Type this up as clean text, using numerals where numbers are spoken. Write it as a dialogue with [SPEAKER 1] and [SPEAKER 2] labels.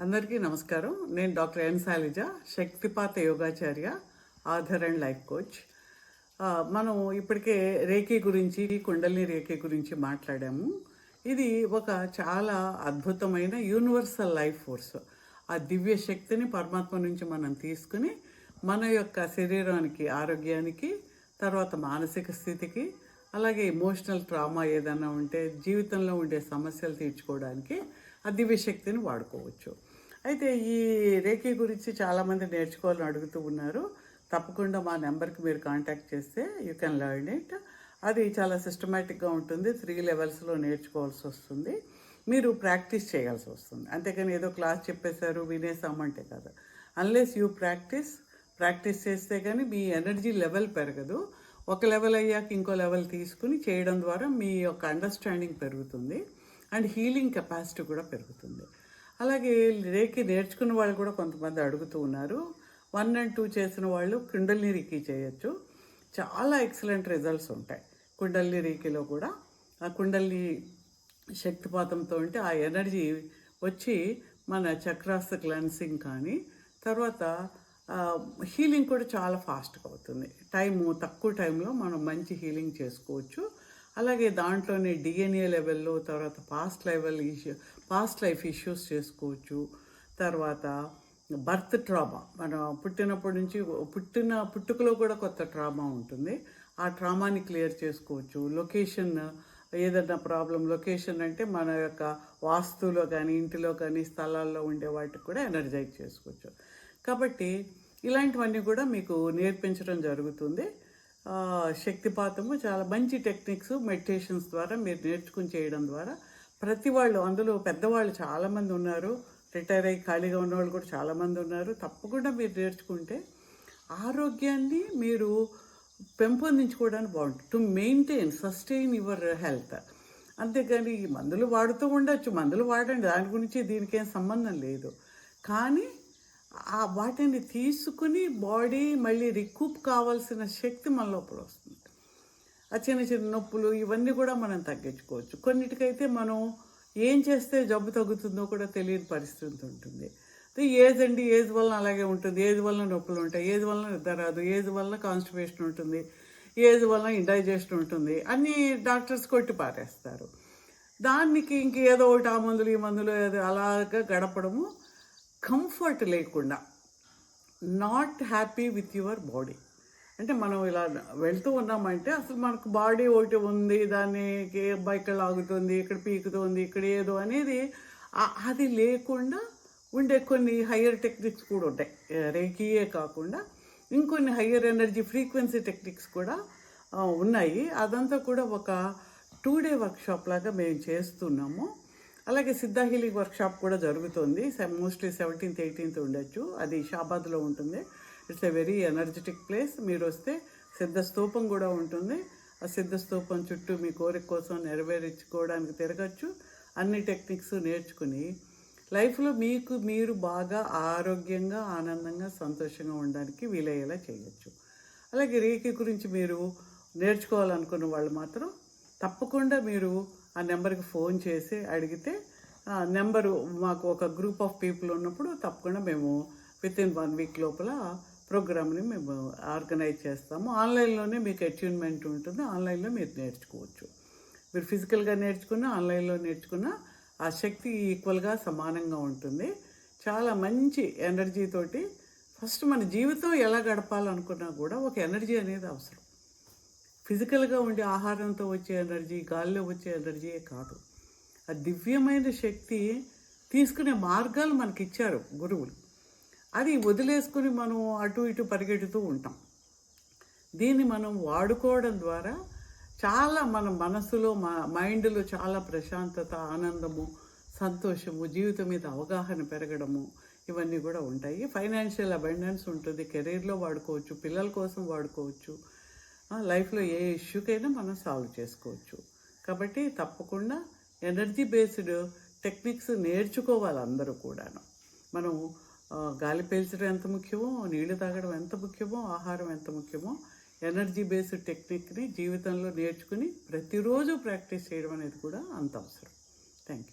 [SPEAKER 1] అందరికీ నమస్కారం. నేను డాక్టర్ ఎన్ శైలజ, శక్తిపాత యోగాచార్య, ఆధార్ అండ్ లైఫ్ కోచ్. మనం ఇప్పటికే రేఖీ గురించి, కుండలిని రేఖీ గురించి మాట్లాడాము. ఇది ఒక చాలా అద్భుతమైన యూనివర్సల్ లైఫ్ ఫోర్స్. ఆ దివ్య శక్తిని పరమాత్మ నుంచి మనం తీసుకుని మన యొక్క శరీరానికి, ఆరోగ్యానికి, తర్వాత మానసిక స్థితికి, అలాగే ఎమోషనల్ ట్రామా ఏదైనా ఉంటే జీవితంలో ఉండే సమస్యలు తీర్చుకోవడానికి ఆ దివ్య శక్తిని వాడుకోవచ్చు. అయితే ఈ రేఖీ గురించి చాలామంది నేర్చుకోవాలని అడుగుతూ ఉన్నారు. తప్పకుండా మా నెంబర్కి మీరు కాంటాక్ట్ చేస్తే యూ కెన్ లెర్న్ ఇట్. అది చాలా సిస్టమేటిక్గా ఉంటుంది. 3 లెవెల్స్లో నేర్చుకోవాల్సి వస్తుంది. మీరు ప్రాక్టీస్ చేయాల్సి వస్తుంది. అంతేకాని ఏదో క్లాస్ చెప్పేశారు వినేసామంటే కాదు. అన్లెస్ యూ ప్రాక్టీస్ చేస్తే కానీ మీ ఎనర్జీ లెవెల్ పెరగదు. ఒక లెవెల్ అయ్యాక ఇంకో లెవెల్ తీసుకుని చేయడం ద్వారా మీ యొక్క అండర్స్టాండింగ్ పెరుగుతుంది అండ్ హీలింగ్ కెపాసిటీ కూడా పెరుగుతుంది. అలాగే రేఖీ నేర్చుకున్న వాళ్ళు కూడా కొంతమంది అడుగుతూ ఉన్నారు. 1 and 2 చేసిన వాళ్ళు కుండలిని రేఖీ చేయొచ్చు. చాలా ఎక్సలెంట్ రిజల్ట్స్ ఉంటాయి కుండలిని రేఖీలో కూడా. ఆ కుండలిని శక్తిపాతంతో ఉంటే ఆ ఎనర్జీ వచ్చి మన చక్రాస్ క్లెన్సింగ్ కానీ, తర్వాత హీలింగ్ కూడా చాలా ఫాస్ట్గా అవుతుంది. తక్కువ టైంలో మనం మంచి హీలింగ్ చేసుకోవచ్చు. అలాగే దాంట్లోనే డిఎన్ఏ లెవెల్లో, తర్వాత పాస్ట్ లైఫ్ ఇష్యూస్ చేసుకోవచ్చు. తర్వాత బర్త్ ట్రామా, మనం పుట్టినప్పటి నుంచి పుట్టుకలో కూడా కొత్త ట్రామా ఉంటుంది. ఆ ట్రామాని క్లియర్ చేసుకోవచ్చు. ఏదైనా లొకేషన్ అంటే మన యొక్క వాస్తులో కానీ, ఇంటిలో కానీ, స్థలాల్లో ఉండే వాటికి కూడా ఎనర్జైజ్ చేసుకోవచ్చు. కాబట్టి ఇలాంటివన్నీ కూడా మీకు నేర్పించడం జరుగుతుంది. శక్తిపాతము చాలా మంచి టెక్నిక్స్, మెడిటేషన్స్ ద్వారా మీరు నేర్చుకుని చేయడం ద్వారా ప్రతి వాళ్ళు, అందులో పెద్దవాళ్ళు చాలామంది ఉన్నారు, రిటైర్ అయ్యి ఖాళీగా ఉన్నవాళ్ళు కూడా చాలామంది ఉన్నారు. తప్పకుండా మీరు నేర్చుకుంటే ఆరోగ్యాన్ని మీరు పెంపొందించుకోవడానికి బాగుంటుంది. To sustain your health. అంతేకాని ఈ మందులు వాడుతూ ఉండొచ్చు, మందులు వాడండి, దాని గురించి దీనికేం సంబంధం లేదు. కానీ వాటిని తీసుకుని బాడీ మళ్ళీ రికూప్ కావాల్సిన శక్తి మన లోపల వస్తుంది. ఆ చిన్న నొప్పులు ఇవన్నీ కూడా మనం తగ్గించుకోవచ్చు. కొన్నిటికైతే మనం ఏం చేస్తే జబ్బు తగ్గుతుందో కూడా తెలియని పరిస్థితి ఉంటుంది. ఏజ్ వలన అలాగే ఉంటుంది. ఏజ్ వలన నొప్పులు ఉంటాయి, ఏజ్ వలన నిద్ర రాదు, ఏజ్ వలన కాన్స్టిపేషన్ ఉంటుంది, ఏజ్ వలన ఇండైజెషన్ ఉంటుంది, అన్నీ డాక్టర్స్ కొట్టి పారేస్తారు. దానికి ఇంకేదో ఒకటి ఆ మందులు ఈ మందులు అలాగా గడపడము, కంఫర్ట్ లేకుండా, not happy with your body. అంటే మనం ఇలా వెళ్తూ ఉన్నామంటే అసలు మనకు బాడీ ఒకటి ఉంది, దానికి ఇక్కడ లాగుతుంది, ఇక్కడ పీకుతుంది, ఇక్కడ ఏదో అనేది అది లేకుండా ఉండే కొన్ని హయ్యర్ టెక్నిక్స్ కూడా ఉంటాయి. రేఖీయే కాకుండా ఇంకొన్ని హయ్యర్ ఎనర్జీ ఫ్రీక్వెన్సీ టెక్నిక్స్ కూడా ఉన్నాయి. అదంతా కూడా ఒక 2 day వర్క్షాప్ లాగా మేము చేస్తున్నాము. అలాగే సిద్ధా హీలింగ్ వర్క్షాప్ కూడా జరుగుతుంది. మోస్ట్లీ 17th 18th ఉండొచ్చు. అది షాబాద్లో ఉంటుంది. It's a very energetic place. మీరు వస్తే సిద్ధస్తూపం కూడా ఉంటుంది. ఆ సిద్ధస్తూపం చుట్టూ మీ కోరిక కోసం నెరవేర్చుకోవడానికి తిరగచ్చు. అన్ని టెక్నిక్స్ నేర్చుకుని లైఫ్లో మీరు బాగా ఆరోగ్యంగా, ఆనందంగా, సంతోషంగా ఉండడానికి వీలయ్యేలా చేయొచ్చు. అలాగే రేఖీ గురించి మీరు నేర్చుకోవాలనుకున్న వాళ్ళు మాత్రం తప్పకుండా మీరు ఆ నెంబర్కి ఫోన్ చేసి అడిగితే, నెంబరు మాకు ఒక గ్రూప్ ఆఫ్ పీపుల్ ఉన్నప్పుడు తప్పకుండా మేము వితిన్ 1 week లోపల ప్రోగ్రామ్ని మేము ఆర్గనైజ్ చేస్తాము. ఆన్లైన్లోనే మీకు అట్యూన్మెంట్ ఉంటుంది. ఆన్లైన్లో మీరు నేర్చుకోవచ్చు. మీరు ఫిజికల్గా నేర్చుకున్నా, ఆన్లైన్లో నేర్చుకున్నా ఆ శక్తి ఈక్వల్గా సమానంగా ఉంటుంది. చాలా మంచి ఎనర్జీతోటి ఫస్ట్ మన జీవితం ఎలా గడపాలనుకున్నా కూడా ఒక ఎనర్జీ అనేది అవసరం. ఫిజికల్గా ఉండే ఆహారంతో వచ్చే ఎనర్జీ, గాలిలో వచ్చే ఎనర్జీయే కాదు. ఆ దివ్యమైన శక్తి తీసుకునే మార్గాలు మనకిచ్చారు గురువులు. అది వదిలేసుకుని మనం అటు ఇటు పరిగెడుతూ ఉంటాం. దీన్ని మనం వాడుకోవడం ద్వారా చాలా మన మనసులో, మైండ్లో చాలా ప్రశాంతత, ఆనందము, సంతోషము, జీవితం మీద అవగాహన పెరగడము ఇవన్నీ కూడా ఉంటాయి. ఫైనాన్షియల్ అబండెన్స్ ఉంటుంది. కెరీర్లో వాడుకోవచ్చు, పిల్లల కోసం వాడుకోవచ్చు, లైఫ్లో ఏ ఇష్యూకైనా మనం సాల్వ్ చేసుకోవచ్చు. కాబట్టి తప్పకుండా ఎనర్జీ బేస్డ్ టెక్నిక్స్ నేర్చుకోవాలి అందరూ కూడాను. మనం గాలి పీల్చడం ఎంత ముఖ్యమో, నీళ్లు తాగడం ఎంత ముఖ్యమో, ఆహారం ఎంత ముఖ్యమో, ఎనర్జీ బేస్డ్ టెక్నిక్ని జీవితంలో నేర్చుకుని ప్రతిరోజు ప్రాక్టీస్ చేయడం అనేది కూడా అంత అవసరం. Thank you.